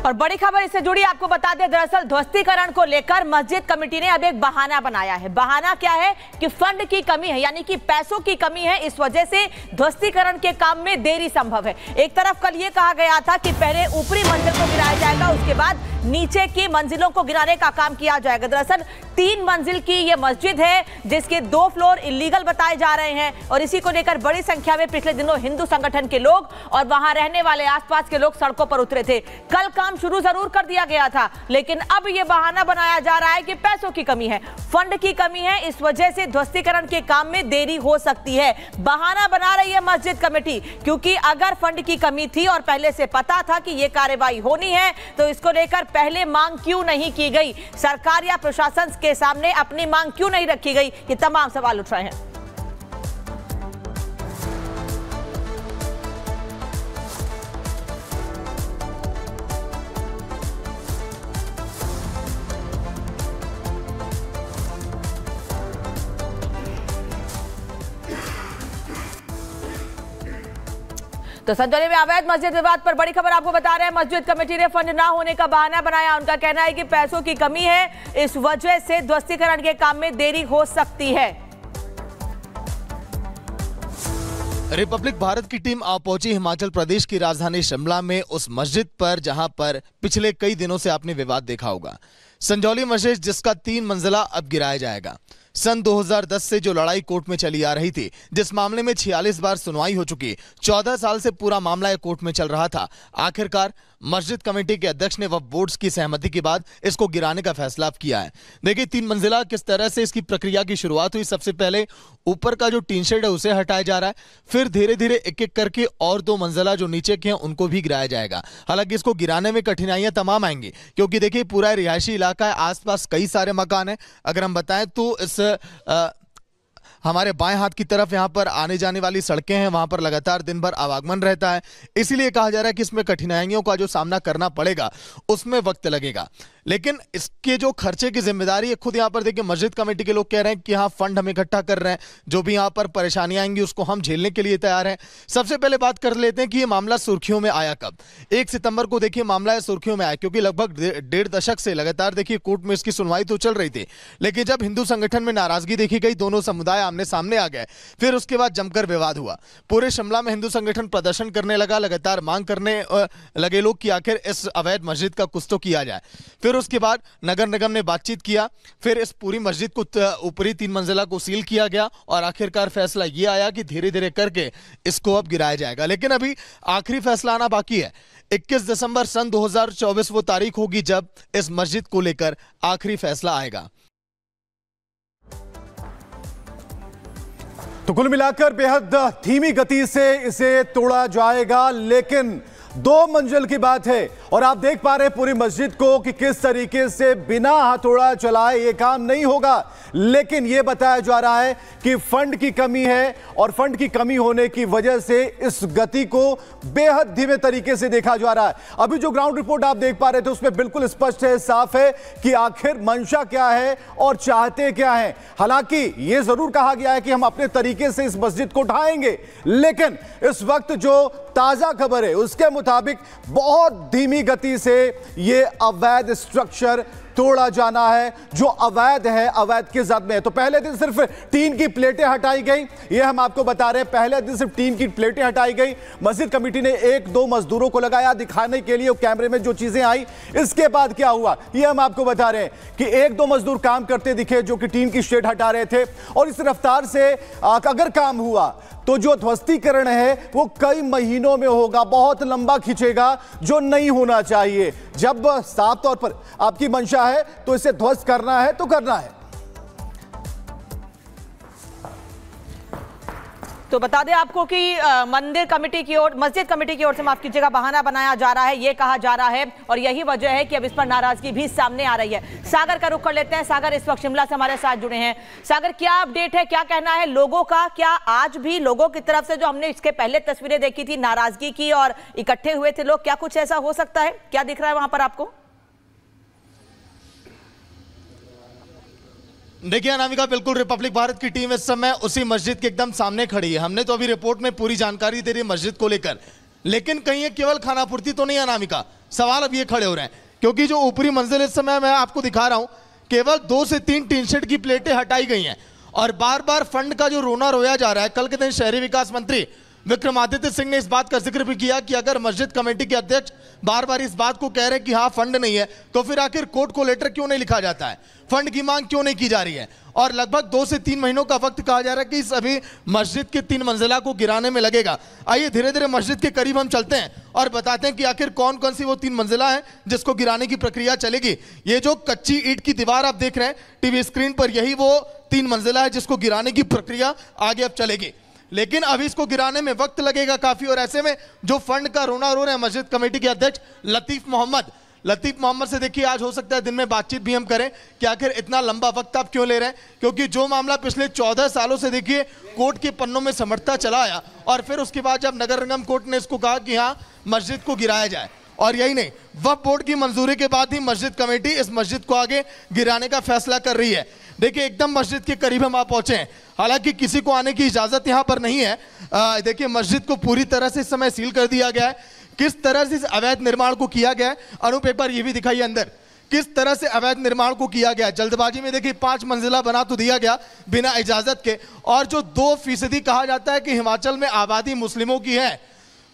और बड़ी खबर इससे जुड़ी आपको बता दें, दरअसल ध्वस्तीकरण को लेकर मस्जिद कमेटी ने अब एक बहाना बनाया है। बहाना क्या है कि फंड की कमी है, यानी कि पैसों की कमी है, इस वजह से ध्वस्तीकरण के काम में देरी संभव है। एक तरफ कल ये कहा गया था कि पहले ऊपरी मंजिल को गिराया जाएगा, उसके बाद नीचे की मंजिलों को गिराने का काम किया जाएगा। दरअसल 3 मंजिल की ये मस्जिद है जिसके 2 फ्लोर इलीगल बताए जा रहे हैं और इसी को लेकर बड़ी संख्या में पिछले दिनों हिंदू संगठन के लोग और वहां रहने वाले आसपास के लोग सड़कों पर उतरे थे। कल काम शुरू जरूर कर दिया गया था, लेकिन अब यह बहाना बनाया जा रहा है कि पैसों की कमी है, फंड की कमी है, इस वजह से ध्वस्तीकरण के काम में देरी हो सकती है। बहाना बना रही है मस्जिद कमेटी, क्योंकि अगर फंड की कमी थी और पहले से पता था कि यह कार्रवाई होनी है तो इसको लेकर पहले मांग क्यों नहीं की गई, सरकार या प्रशासन के सामने अपनी मांग क्यों नहीं रखी गई, ये तमाम सवाल उठ रहे हैं। तो संजौली में अवैध मस्जिद विवाद पर बड़ी खबर आपको बता रहे हैं। मस्जिद कमेटी ने फंड ना होने का बहाना बनाया। उनका कहना है कि पैसों की कमी है, इस वजह से ध्वस्तीकरण के काम में देरी हो सकती है। रिपब्लिक भारत की टीम आ पहुंची हिमाचल प्रदेश की राजधानी शिमला में उस मस्जिद पर जहां पर पिछले कई दिनों से आपने विवाद देखा होगा। संजौली मस्जिद जिसका 3 मंजिला अब गिराया जाएगा। सन 2010 से जो लड़ाई कोर्ट में चली आ रही थी, जिस मामले में 46 बार सुनवाई हो चुकी, 14 साल से पूरा मामला कोर्ट में चल रहा था, आखिरकार मस्जिद कमेटी के अध्यक्ष ने वक्फ बोर्ड की सहमति के बाद इसको गिराने का फैसला किया है। देखिए 3 मंजिला किस तरह से इसकी प्रक्रिया की शुरुआत हुई। सबसे पहले ऊपर का जो टीन शेड है उसे हटाया जा रहा है, फिर धीरे धीरे एक एक करके और 2 मंजिला जो नीचे के हैं उनको भी गिराया जाएगा। हालांकि इसको गिराने में कठिनाइयां तमाम आएंगी, क्योंकि देखिए पूरा रिहायशी इलाका है, आसपास कई सारे मकान हैं। अगर हम बताएं तो इस हमारे बाएं हाथ की तरफ यहां पर आने जाने वाली सड़कें हैं, वहां पर लगातार दिन भर आवागमन रहता है, इसीलिए कहा जा रहा है कि इसमें कठिनाइयों का जो सामना करना पड़ेगा उसमें वक्त लगेगा। लेकिन इसके जो खर्चे की जिम्मेदारी है, खुद यहां पर देखिए मस्जिद कमेटी के लोग कह रहे हैं कि हाँ फंड हम इकट्ठा कर रहे हैं, जो भी यहां पर परेशानियां आएंगी उसको हम झेलने के लिए तैयार हैं। सबसे पहले बात कर लेते हैं कि ये मामला सुर्खियों में आया कब। 1 सितंबर को देखिए मामला सुर्खियों में आया, क्योंकि लगभग 1.5 दशक से लगातार देखिए कोर्ट में इसकी सुनवाई तो चल रही थी, लेकिन जब हिंदू संगठन में नाराजगी देखी गई, दोनों समुदाय आमने सामने आ गए, फिर उसके बाद जमकर विवाद हुआ। पूरे शिमला में हिंदू संगठन प्रदर्शन करने लगा, लगातार मांग करने लगे लोग कि आखिर इस अवैध मस्जिद का कुछ तो किया जाए। फिर उसके बाद नगर निगम ने बातचीत किया, फिर इस पूरी मस्जिद को ऊपरी 3 मंजिला को सील किया गया और आखिरकार फैसला यह आया कि धीरे धीरे करके इसको अब गिराया जाएगा। लेकिन अभी आखिरी फैसला आना बाकी है। 21 दिसंबर सन 2024 वो तारीख होगी जब इस मस्जिद को लेकर आखिरी फैसला आएगा। तो कुल मिलाकर बेहद धीमी गति से इसे तोड़ा जाएगा, लेकिन 2 मंजिल की बात है और आप देख पा रहे हैं पूरी मस्जिद को कि किस तरीके से बिना हथौड़ा चलाए ये काम नहीं होगा। लेकिन ये बताया जा रहा है कि फंड की कमी है और फंड की कमी होने की वजह से इस गति को बेहद धीमे तरीके से देखा जा रहा है। अभी जो ग्राउंड रिपोर्ट आप देख पा रहे थे उसमें बिल्कुल स्पष्ट है, साफ है कि आखिर मंशा क्या है और चाहते क्या है। हालांकि यह जरूर कहा गया है कि हम अपने तरीके से इस मस्जिद को उठाएंगे, लेकिन इस वक्त जो ताजा खबर है उसके मुताबिक बहुत धीमी गति से यह अवैध स्ट्रक्चर तोड़ा जाना है। जो अवैध है, अवैध के जद में है। तो पहले दिन सिर्फ टीन की प्लेटें हटाई गई, यह हम आपको बता रहे हैं। पहले दिन सिर्फ टीन की प्लेटें हटाई गई। मस्जिद कमेटी ने 1-2 मजदूरों को लगाया दिखाने के लिए, कैमरे में जो चीजें आई। इसके बाद क्या हुआ यह हम आपको बता रहे हैं कि 1-2 मजदूर काम करते दिखे जो कि टीन की शेड हटा रहे थे, और इस रफ्तार से अगर काम हुआ तो जो ध्वस्तीकरण है वो कई महीनों में होगा, बहुत लंबा खींचेगा, जो नहीं होना चाहिए। जब साफ तौर पर आपकी मंशा है तो इसे ध्वस्त करना है तो करना है। तो बता दें आपको कि मस्जिद कमेटी की ओर से माफ कीजिएगा बहाना बनाया जा रहा है, ये कहा जा रहा है, और यही वजह है कि अब इस पर नाराजगी भी सामने आ रही है। सागर का रुख कर लेते हैं। सागर इस वक्त शिमला से हमारे साथ जुड़े हैं। सागर, क्या अपडेट है, क्या कहना है लोगों का? क्या आज भी लोगों की तरफ से, जो हमने इसके पहले तस्वीरें देखी थी नाराजगी की और इकट्ठे हुए थे लोग, क्या कुछ ऐसा हो सकता है? क्या दिख रहा है वहां पर आपको? देखिए अनामिका, बिल्कुल रिपब्लिक भारत की टीम इस समय उसी मस्जिद के एकदम सामने खड़ी है। हमने तो अभी रिपोर्ट में पूरी जानकारी दे रही है मस्जिद को लेकर, लेकिन कहीं ये केवल खानापूर्ति तो नहीं अनामिका, सवाल अब ये खड़े हो रहे हैं क्योंकि जो ऊपरी मंजिल इस समय मैं आपको दिखा रहा हूं, केवल 2 से 3 टीन शेड की प्लेटें हटाई गई हैं और बार बार फंड का जो रोना रोया जा रहा है। कल के दिन शहरी विकास मंत्री विक्रमादित्य सिंह ने इस बात का जिक्र भी किया कि अगर मस्जिद कमेटी के अध्यक्ष बार बार इस बात को कह रहे हैं कि हाँ फंड नहीं है, तो फिर आखिर कोर्ट को लेटर क्यों नहीं लिखा जाता है, फंड की मांग क्यों नहीं की जा रही है। और लगभग 2 से 3 महीनों का वक्त कहा जा रहा है कि इस अभी मस्जिद के 3 मंजिला को गिराने में लगेगा। आइए धीरे धीरे मस्जिद के करीब हम चलते हैं और बताते हैं कि आखिर कौन कौन सी वो 3 मंजिला है जिसको गिराने की प्रक्रिया चलेगी। ये जो कच्ची ईंट की दीवार आप देख रहे हैं टीवी स्क्रीन पर, यही वो 3 मंजिला है जिसको गिराने की प्रक्रिया आगे अब चलेगी। लेकिन अभी इसको गिराने में वक्त लगेगा काफी, और ऐसे में जो फंड का रोना रो रहे हैं मस्जिद कमेटी के अध्यक्ष लतीफ मोहम्मद से देखिए आज हो सकता है दिन में बातचीत भी हम करें कि आखिर इतना लंबा वक्त आप क्यों ले रहे हैं, क्योंकि जो मामला पिछले 14 सालों से देखिए कोर्ट के पन्नों में समटता चला आया और फिर उसके बाद जब नगर निगम कोर्ट ने इसको कहा कि हाँ मस्जिद को गिराया जाए, और यही नहीं वक्फ बोर्ड की मंजूरी के बाद ही मस्जिद कमेटी इस मस्जिद को आगे गिराने का फैसला कर रही है। देखिए एकदम मस्जिद के करीब हम आप पहुंचे हैं, हालांकि किसी को आने की इजाजत यहां पर नहीं है। देखिए मस्जिद को पूरी तरह से इस समय सील कर दिया गया है। किस तरह से इस अवैध निर्माण को किया गया है, अनूप एक बार ये भी दिखाइए अंदर, किस तरह से अवैध निर्माण को किया गया। जल्दबाजी में देखिए 5 मंजिला बना तो दिया गया बिना इजाजत के, और जो 2% कहा जाता है कि हिमाचल में आबादी मुस्लिमों की है,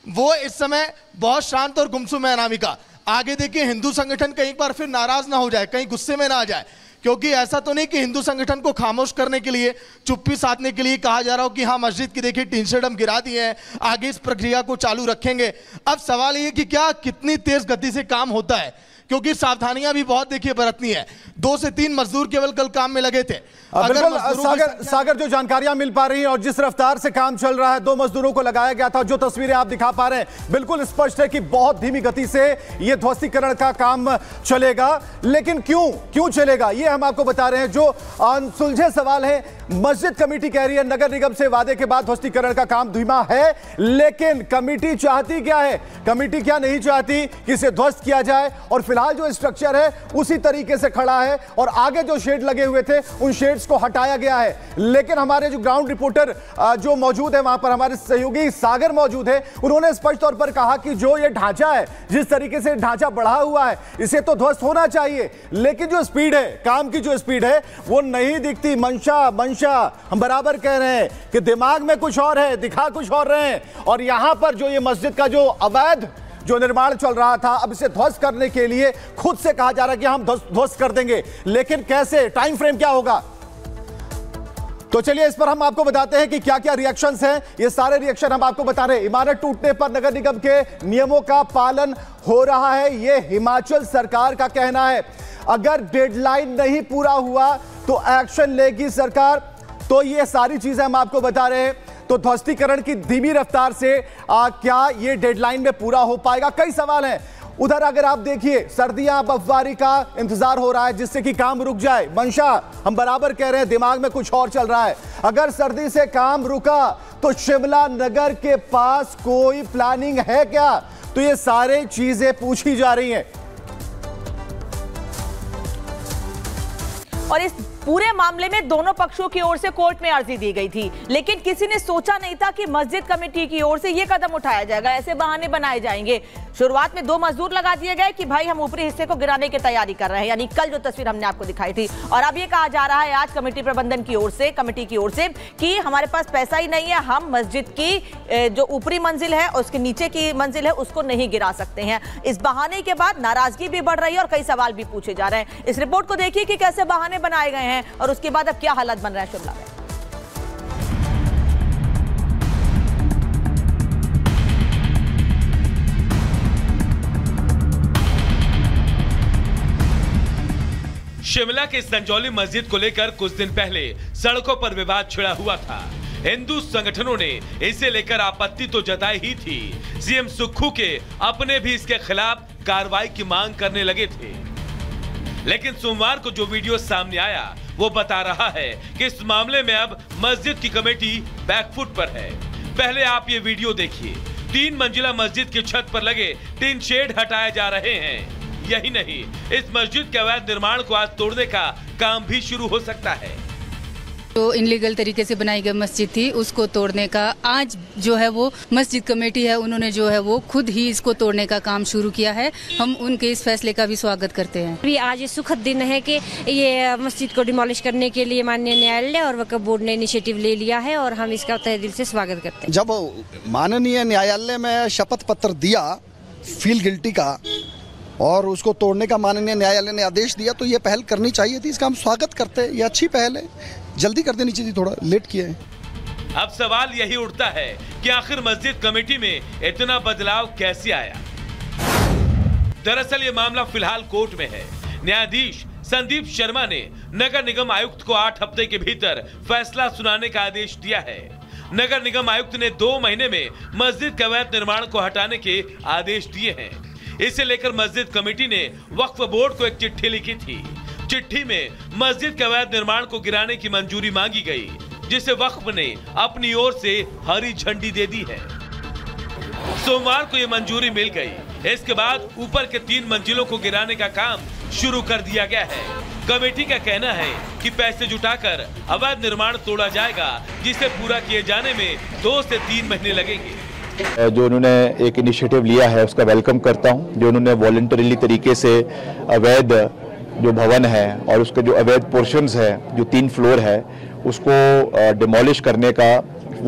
वो इस समय बहुत शांत और गुमसुम है अनामिका। आगे देखिए हिंदू संगठन कहीं एक बार फिर नाराज ना हो जाए, कहीं गुस्से में ना आ जाए, क्योंकि ऐसा तो नहीं कि हिंदू संगठन को खामोश करने के लिए, चुप्पी साधने के लिए कहा जा रहा हो कि हाँ मस्जिद की देखिए टीन शेड हम गिरा दिए हैं, आगे इस प्रक्रिया को चालू रखेंगे। अब सवाल ये कि क्या कितनी तेज गति से काम होता है, क्योंकि सावधानियां भी बहुत देखिए बरतनी है। 2 से 3 मजदूर केवल कल काम में लगे थे। बिल्कुल सागर जो जानकारियां मिल पा रही हैं और जिस रफ्तार से काम चल रहा है, 2 मजदूरों को लगाया गया था, जो तस्वीरें आप दिखा पा रहे हैं बिल्कुल स्पष्ट है कि बहुत धीमी गति से यह ध्वस्तीकरण का काम चलेगा। लेकिन क्यों चलेगा ये हम आपको बता रहे हैं। जो अनसुलझे सवाल है, मस्जिद कमेटी कह रही है नगर निगम से वादे के बाद ध्वस्तीकरण का काम धीमा है, लेकिन कमेटी चाहती क्या है, कमेटी क्या नहीं चाहती कि इसे ध्वस्त किया जाए, और फिलहाल जो स्ट्रक्चर है उसी तरीके से खड़ा है और आगे जो शेड लगे हुए थे उन शेड्स को हटाया गया है। लेकिन हमारे जो ग्राउंड रिपोर्टर जो मौजूद है वहां पर, हमारे सहयोगी सागर मौजूद है, उन्होंने स्पष्ट तौर पर कहा कि जो ये ढांचा है, जिस तरीके से ढांचा बढ़ा हुआ है, इसे तो ध्वस्त होना चाहिए, लेकिन जो स्पीड है, काम की जो स्पीड है वो नहीं दिखती। मंशा हम बराबर कह रहे हैं कि दिमाग में कुछ और है, दिखा कुछ और रहे हैं। और यहां पर जो ये मस्जिद का जो अवैध जो निर्माण चल रहा था, अब इसे ध्वस्त करने के लिए खुद से कहा जा रहा है कि हम ध्वस्त कर देंगे, लेकिन कैसे, टाइम फ्रेम क्या होगा। तो चलिए इस पर हम आपको बताते हैं कि क्या क्या रिएक्शंस हैं। ये सारे रिएक्शन हम आपको बता रहे हैं। इमारत टूटने पर नगर निगम के नियमों का पालन हो रहा है, ये हिमाचल सरकार का कहना है। अगर डेडलाइन नहीं पूरा हुआ तो एक्शन लेगी सरकार। तो ये सारी चीजें हम आपको बता रहे हैं। तो ध्वस्तीकरण की धीमी रफ्तार से क्या ये डेडलाइन में पूरा हो पाएगा, कई सवाल हैं। उधर अगर आप देखिए सर्दियां, बर्फबारी का इंतजार हो रहा है जिससे कि काम रुक जाए। मंशा हम बराबर कह रहे हैं, दिमाग में कुछ और चल रहा है। अगर सर्दी से काम रुका तो शिमला नगर के पास कोई प्लानिंग है क्या? तो ये सारे चीजें पूछी जा रही हैं। और इस पूरे मामले में दोनों पक्षों की ओर से कोर्ट में अर्जी दी गई थी, लेकिन किसी ने सोचा नहीं था कि मस्जिद कमेटी की ओर से यह कदम उठाया जाएगा, ऐसे बहाने बनाए जाएंगे। शुरुआत में 2 मजदूर लगा दिए गए कि भाई हम ऊपरी हिस्से को गिराने की तैयारी कर रहे हैं, यानी कल जो तस्वीर हमने आपको दिखाई थी। और अब ये कहा जा रहा है आज कमेटी प्रबंधन की ओर से, कमेटी की ओर से, कि हमारे पास पैसा ही नहीं है, हम मस्जिद की जो ऊपरी मंजिल है और उसके नीचे की मंजिल है उसको नहीं गिरा सकते हैं। इस बहाने के बाद नाराजगी भी बढ़ रही है और कई सवाल भी पूछे जा रहे हैं। इस रिपोर्ट को देखिए कि कैसे बहाने बनाए गए हैं और उसके बाद अब क्या हालात बन रहे हैं शिमला में। शिमला के संजौली मस्जिद को लेकर कुछ दिन पहले सड़कों पर विवाद छिड़ा हुआ था। हिंदू संगठनों ने इसे लेकर आपत्ति तो जताई ही थी। सीएम सुक्खू के अपने भी इसके खिलाफ कार्रवाई की मांग करने लगे थे, लेकिन सोमवार को जो वीडियो सामने आया वो बता रहा है कि इस मामले में अब मस्जिद की कमेटी बैकफुट पर है। पहले आप ये वीडियो देखिए। 3 मंजिला मस्जिद की छत पर लगे टीन शेड हटाए जा रहे हैं। यही नहीं, इस मस्जिद के अवैध निर्माण को आज तोड़ने का काम भी शुरू हो सकता है। जो इनलीगल तरीके से बनाई गई मस्जिद थी उसको तोड़ने का आज जो है वो मस्जिद कमेटी है, उन्होंने जो है वो खुद ही इसको तोड़ने का काम शुरू किया है। हम उनके इस फैसले का भी स्वागत करते हैं। अभी आज ये सुखद दिन है कि ये मस्जिद को डिमोलिश करने के लिए माननीय न्यायालय और वक्फ बोर्ड ने इनिशिएटिव ले लिया है और हम इसका तहे दिल से स्वागत करते हैं। जब माननीय न्यायालय में शपथ पत्र दिया फील गिल्टी का और उसको तोड़ने का माननीय न्यायालय ने आदेश दिया तो ये पहल करनी चाहिए थी, इसका हम स्वागत करते हैं। ये अच्छी पहल है, जल्दी कर देनी चाहिए, थोड़ा लेट किया है। अब सवाल यही उठता है कि आखिर मस्जिद कमेटी में इतना बदलाव कैसे आया। दरअसल ये मामला फिलहाल कोर्ट में है। न्यायाधीश संदीप शर्मा ने नगर निगम आयुक्त को 8 हफ्ते के भीतर फैसला सुनाने का आदेश दिया है। नगर निगम आयुक्त ने 2 महीने में मस्जिद के अवैध निर्माण को हटाने के आदेश दिए हैं। इसे लेकर मस्जिद कमेटी ने वक्फ बोर्ड को एक चिट्ठी लिखी थी। चिट्ठी में मस्जिद के अवैध निर्माण को गिराने की मंजूरी मांगी गई, जिसे वक्फ ने अपनी ओर से हरी झंडी दे दी है। सोमवार को ये मंजूरी मिल गई। इसके बाद ऊपर के 3 मंजिलों को गिराने का काम शुरू कर दिया गया है। कमेटी का कहना है कि पैसे जुटाकर अवैध निर्माण तोड़ा जाएगा, जिसे पूरा किए जाने में 2 से 3 महीने लगेंगे। जो उन्होंने एक इनिशिएटिव लिया है उसका वेलकम करता हूं। जो उन्होंने वॉलंटरीली तरीके से अवैध जो भवन है और उसके जो अवैध पोर्शंस है, जो 3 फ्लोर है, उसको डिमोलिश करने का